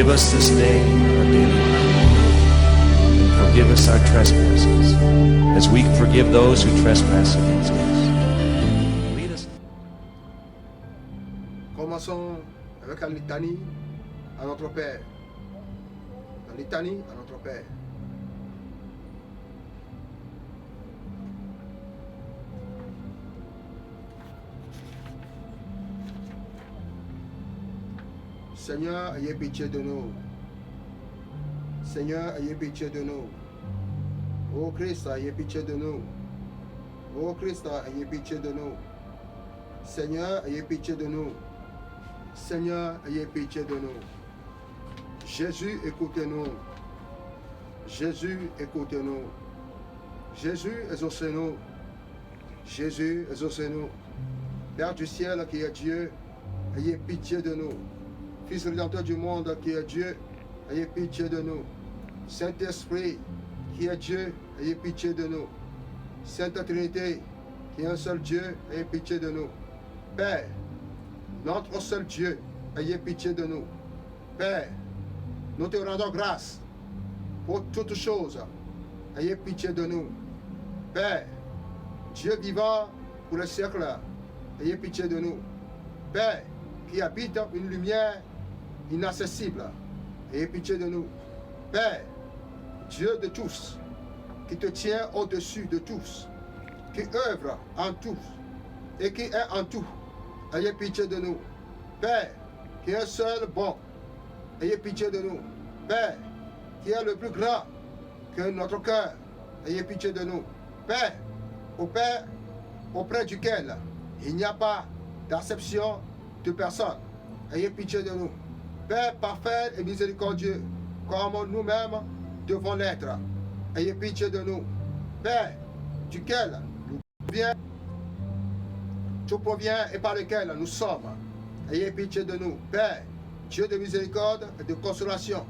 Give us this day our daily bread, and forgive us our trespasses, as we forgive those who trespass against us. Lead us. Commençons avec la litanie à notre Père. La litanie à notre Père. Seigneur, ayez pitié de nous. Seigneur, ayez pitié de nous. Ô Christ, ayez pitié de nous. Ô Christ, ayez pitié de nous. Seigneur, ayez pitié de nous. Seigneur, ayez pitié de nous. Jésus, écoutez-nous. Jésus, écoutez-nous. Jésus, exaucez-nous. Jésus, exaucez-nous. Père du ciel qui est Dieu, ayez pitié de nous. Fils rédempteur du monde qui est Dieu, ayez pitié de nous. Saint-Esprit qui est Dieu, ayez pitié de nous. Sainte Trinité qui est un seul Dieu, ayez pitié de nous. Père, notre seul Dieu, ayez pitié de nous. Père, nous te rendons grâce pour toutes choses. Ayez pitié de nous. Père, Dieu vivant pour le siècle, ayez pitié de nous. Père, qui habite une lumière inaccessible, ayez pitié de nous. Père, Dieu de tous, qui te tient au-dessus de tous, qui œuvre en tous et qui est en tout, ayez pitié de nous. Père, qui est seul bon, ayez pitié de nous. Père, qui est le plus grand que notre cœur, ayez pitié de nous. Père, auprès duquel il n'y a pas d'acception de personne, ayez pitié de nous. Père parfait et miséricordieux, comme nous-mêmes devons l'être, ayez pitié de nous. Père, duquel tout provient et par lequel nous sommes, ayez pitié de nous. Père, Dieu de miséricorde et de consolation,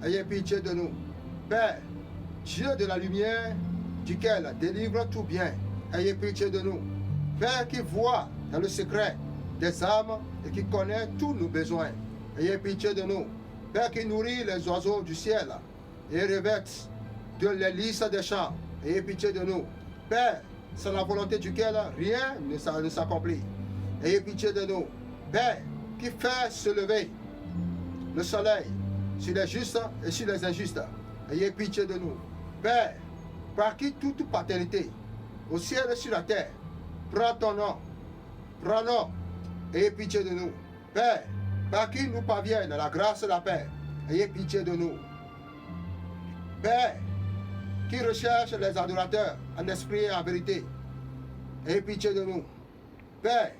ayez pitié de nous. Père, Dieu de la lumière, duquel délivre tout bien, ayez pitié de nous. Père qui voit dans le secret des âmes et qui connaît tous nos besoins, ayez pitié de nous. Père qui nourrit les oiseaux du ciel et revêt de l'hélice des champs, ayez pitié de nous. Père, sans la volonté duquel rien ne s'accomplit, ayez pitié de nous. Père qui fait se lever le soleil sur les justes et sur les injustes, ayez pitié de nous. Père, par qui toute paternité au ciel et sur la terre prend ton nom, prends-nous, ayez pitié de nous. Père, par qui nous parviennent la grâce et la paix, ayez pitié de nous. Père, qui recherche les adorateurs en esprit et en vérité, ayez pitié de nous. Père,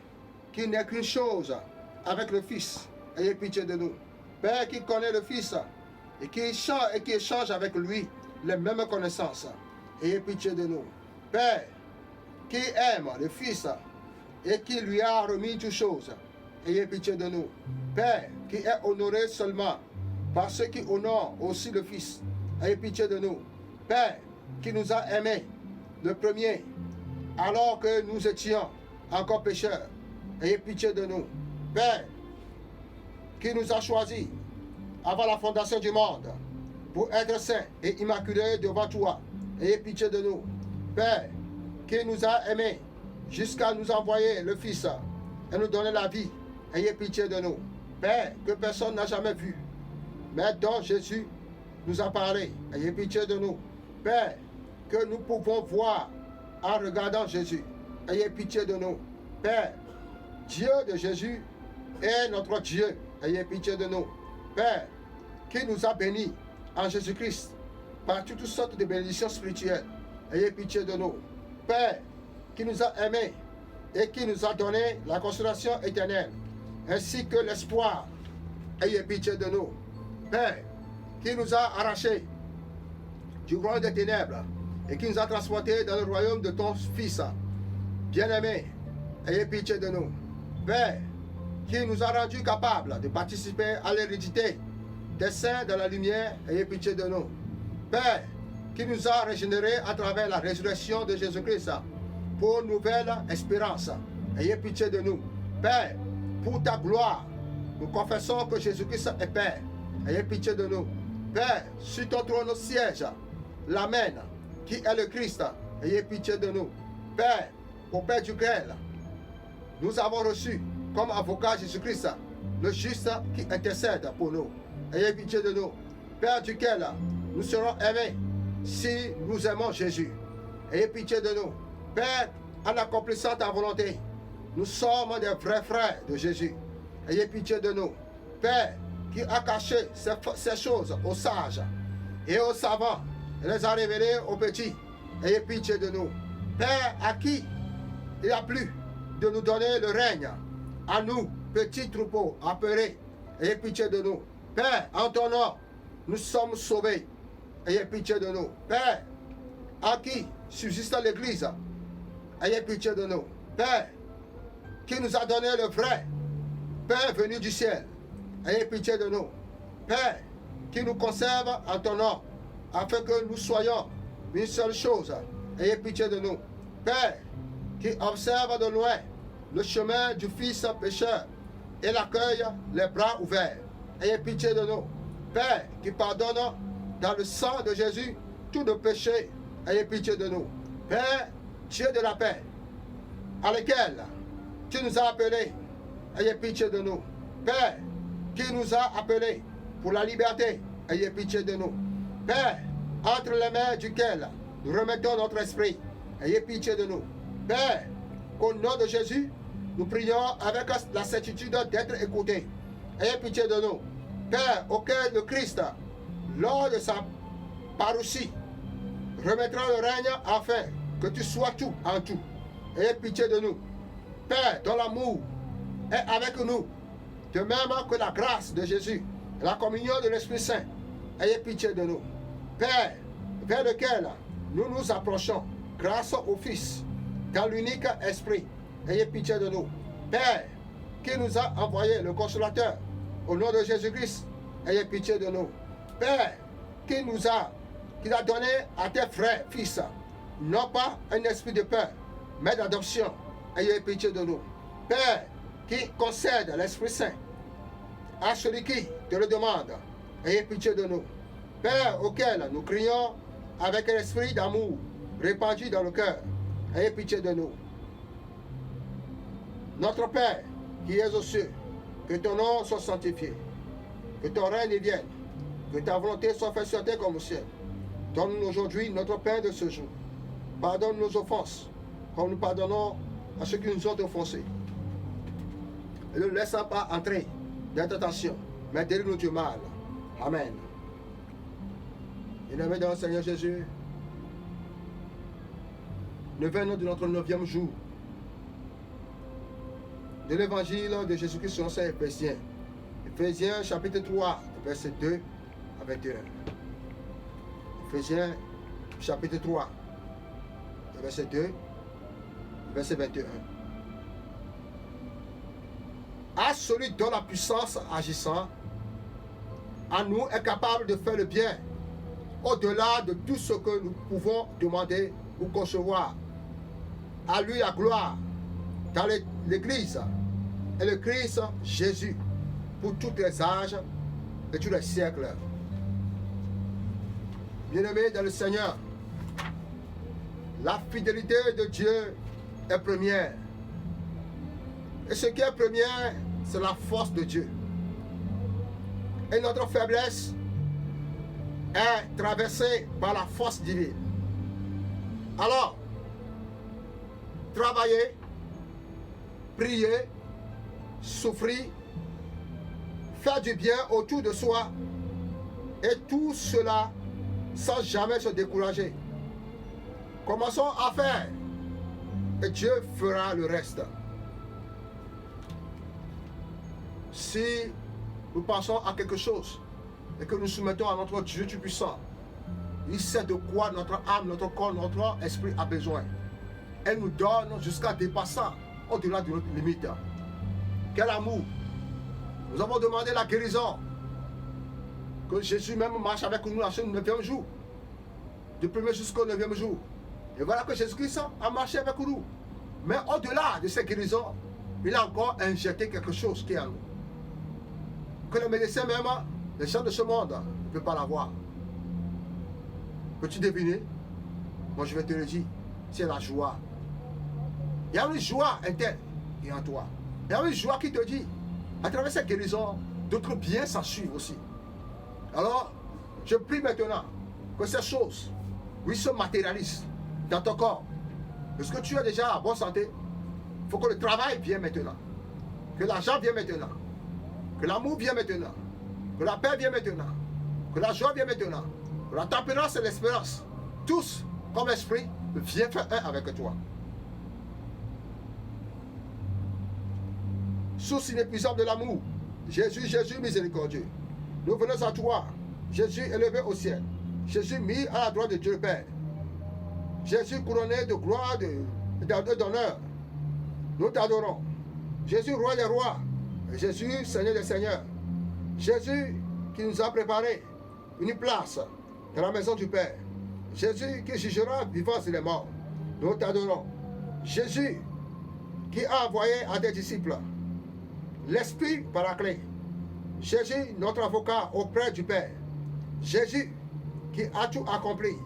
qui n'est qu'une chose avec le Fils, ayez pitié de nous. Père, qui connaît le Fils et qui échange avec lui les mêmes connaissances, ayez pitié de nous. Père, qui aime le Fils et qui lui a remis toutes choses, ayez pitié de nous. Père, qui est honoré seulement par ceux qui honorent aussi le Fils, ayez pitié de nous. Père, qui nous a aimés le premier, alors que nous étions encore pécheurs, ayez pitié de nous. Père, qui nous a choisis avant la fondation du monde pour être saints et immaculés devant toi, ayez pitié de nous. Père, qui nous a aimés jusqu'à nous envoyer le Fils et nous donner la vie, ayez pitié de nous. Père, que personne n'a jamais vu, mais dont Jésus nous a parlé, ayez pitié de nous. Père, que nous pouvons voir en regardant Jésus, ayez pitié de nous. Père, Dieu de Jésus est notre Dieu, ayez pitié de nous. Père, qui nous a bénis en Jésus-Christ par toutes sortes de bénédictions spirituelles, ayez pitié de nous. Père, qui nous a aimés et qui nous a donné la consolation éternelle, ainsi que l'espoir, ayez pitié de nous. Père, qui nous a arrachés du royaume des ténèbres et qui nous a transportés dans le royaume de ton Fils bien-aimé, ayez pitié de nous. Père, qui nous a rendus capables de participer à l'hérédité des saints de la lumière, ayez pitié de nous. Père, qui nous a régénérés à travers la résurrection de Jésus-Christ pour une nouvelle espérance, ayez pitié de nous. Père, pour ta gloire, nous confessons que Jésus-Christ est Père, ayez pitié de nous. Père, sur ton trône siège l'Amen, qui est le Christ, ayez pitié de nous. Père, au Père duquel nous avons reçu comme avocat Jésus-Christ, le juste qui intercède pour nous. Ayez pitié de nous. Père duquel nous serons aimés si nous aimons Jésus. Ayez pitié de nous. Père, en accomplissant ta volonté, nous sommes des vrais frères de Jésus. Ayez pitié de nous. Père, qui a caché ces choses aux sages et aux savants, et les a révélées aux petits. Ayez pitié de nous. Père, à qui il a plu de nous donner le règne, à nous, petits troupeaux apeurés. Ayez pitié de nous. Père, en ton nom, nous sommes sauvés. Ayez pitié de nous. Père, à qui subsiste l'Église, ayez pitié de nous. Père, qui nous a donné le vrai Père venu du ciel, ayez pitié de nous. Père, qui nous conserve en ton nom, afin que nous soyons une seule chose, ayez pitié de nous. Père, qui observe de loin le chemin du Fils pécheur et l'accueille les bras ouverts, ayez pitié de nous. Père, qui pardonne dans le sang de Jésus tous nos péchés, ayez pitié de nous. Père, Dieu de la paix, à lequel tu nous as appelés, ayez pitié de nous. Père, qui nous a appelés pour la liberté, ayez pitié de nous. Père, entre les mains duquel nous remettons notre esprit, ayez pitié de nous. Père, qu'au nom de Jésus, nous prions avec la certitude d'être écoutés. Ayez pitié de nous. Père, auquel le Christ, lors de sa parousie, remettra le règne afin que tu sois tout en tout. Ayez pitié de nous. Père, dont l'amour est avec nous, de même que la grâce de Jésus et la communion de l'Esprit Saint, ayez pitié de nous. Père, vers lequel nous nous approchons grâce au Fils, dans l'unique Esprit, ayez pitié de nous. Père, qui nous a envoyé le Consolateur, au nom de Jésus-Christ, ayez pitié de nous. Père, qui a donné à tes frères, fils, non pas un esprit de peur, mais d'adoption, ayez pitié de nous. Père, qui concède l'Esprit Saint à celui qui te le demande, ayez pitié de nous. Père, auquel nous crions avec un esprit d'amour répandu dans le cœur, ayez pitié de nous. Notre Père, qui es aux cieux, que ton nom soit sanctifié, que ton règne vienne, que ta volonté soit faite sur terre comme au ciel. Donne-nous aujourd'hui notre pain de ce jour. Pardonne nos offenses, comme nous pardonnons à ceux qui nous ont offensés. Et ne nous laisse pas entrer dans la tentation, mais délivre-nous du mal. Amen. Bien-aimés dans le Seigneur Jésus, nous venons de notre 9e jour de l'évangile de Jésus-Christ selon saint Éphésiens. Éphésiens chapitre 3, verset 2 à 21. Éphésiens chapitre 3, verset 2, verset 21. À celui dont la puissance agissant à nous est capable de faire le bien, au-delà de tout ce que nous pouvons demander ou concevoir. À lui la gloire dans l'Église et le Christ Jésus pour tous les âges et tous les siècles. Bien-aimés dans le Seigneur, la fidélité de Dieu est première. Et ce qui est première, c'est la force de Dieu. Et notre faiblesse est traversée par la force divine. Alors, travailler, prier, souffrir, faire du bien autour de soi, et tout cela sans jamais se décourager. Commençons à faire, et Dieu fera le reste. Si nous pensons à quelque chose et que nous soumettons à notre Dieu Tout-Puissant, il sait de quoi notre âme, notre corps, notre esprit a besoin. Elle nous donne jusqu'à dépassant au-delà de notre limite. Quel amour! Nous avons demandé la guérison. Que Jésus même marche avec nous à ce 9e jour. Du 1er jusqu'au 9e jour. Et voilà que Jésus-Christ a marché avec nous. Mais au-delà de cette guérison, il a encore injecté quelque chose qui est en nous. Que les médecins même Les gens de ce monde ne peuvent pas l'avoir. Peux-tu deviner? Moi, je vais te le dire. C'est la joie. Il y a une joie interne qui est en toi. Il y a une joie qui te dit, à travers cette guérison, d'autres biens s'en suivent aussi. Alors, je prie maintenant que ces choses, oui, se matérialisent dans ton corps. Parce que tu es déjà en bonne santé. Il faut que le travail vienne maintenant. Que l'argent vienne maintenant. Que l'amour vienne maintenant. Que la paix vienne maintenant. Que la joie vienne maintenant. Que la tempérance et l'espérance, tous, comme l'esprit, viennent faire un avec toi. Source inépuisable de l'amour, Jésus, Jésus miséricordieux. Nous venons à toi, Jésus élevé au ciel. Jésus mis à la droite de Dieu le Père. Jésus couronné de gloire, d'honneur. Nous t'adorons. Jésus, roi des rois. Jésus, Seigneur des seigneurs. Jésus qui nous a préparé une place dans la maison du Père. Jésus qui jugera vivants et les morts. Nous t'adorons. Jésus qui a envoyé à tes disciples l'Esprit Paraclet. Jésus, notre avocat auprès du Père. Jésus qui a tout accompli.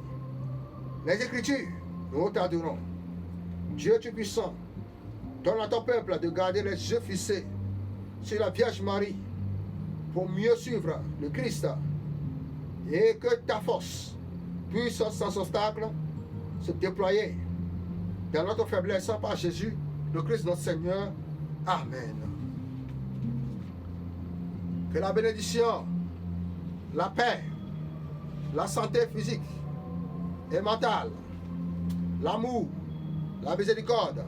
Les Écritures, nous t'adorons. Dieu Tout-Puissant, donne à ton peuple de garder les yeux fixés sur la Vierge Marie pour mieux suivre le Christ et que ta force puisse sans obstacle se déployer dans notre faiblesse par Jésus, le Christ notre Seigneur. Amen. Que la bénédiction, la paix, la santé physique et mentale, l'amour, la miséricorde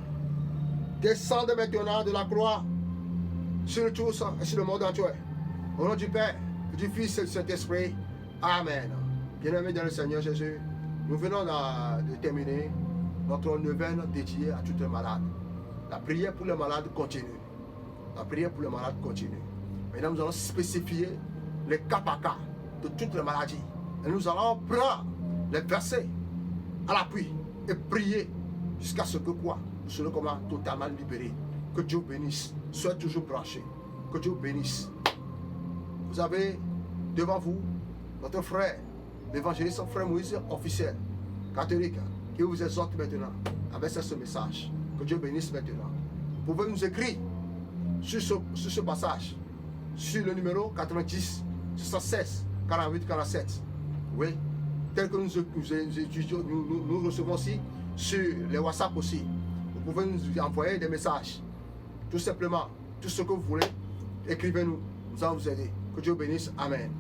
descendent maintenant de la croix sur tous et sur le monde entier. Au nom du Père, du Fils et du Saint-Esprit. Amen. Bien-aimés dans le Seigneur Jésus, nous venons de terminer notre neuvaine dédiée à toutes les malades. La prière pour les malades continue. La prière pour les malades continue. Maintenant, nous allons spécifier les cas par cas de toutes les maladies. Et nous allons prendre les versets à l'appui et prier jusqu'à ce que quoi? Nous serons comment totalement libérés. Que Dieu bénisse. Soyez toujours branchés. Que Dieu bénisse. Vous avez devant vous notre frère, l'évangéliste frère Moïse officiel, catholique, qui vous exhorte maintenant avec ce message. Que Dieu bénisse maintenant. Vous pouvez nous écrire sur ce passage, sur le numéro 90 76 48 47. Oui, tel que nous recevons aussi sur les WhatsApp aussi. Vous pouvez nous envoyer des messages. Tout simplement, tout ce que vous voulez, écrivez-nous. Nous allons vous aider. Que Dieu bénisse. Amen.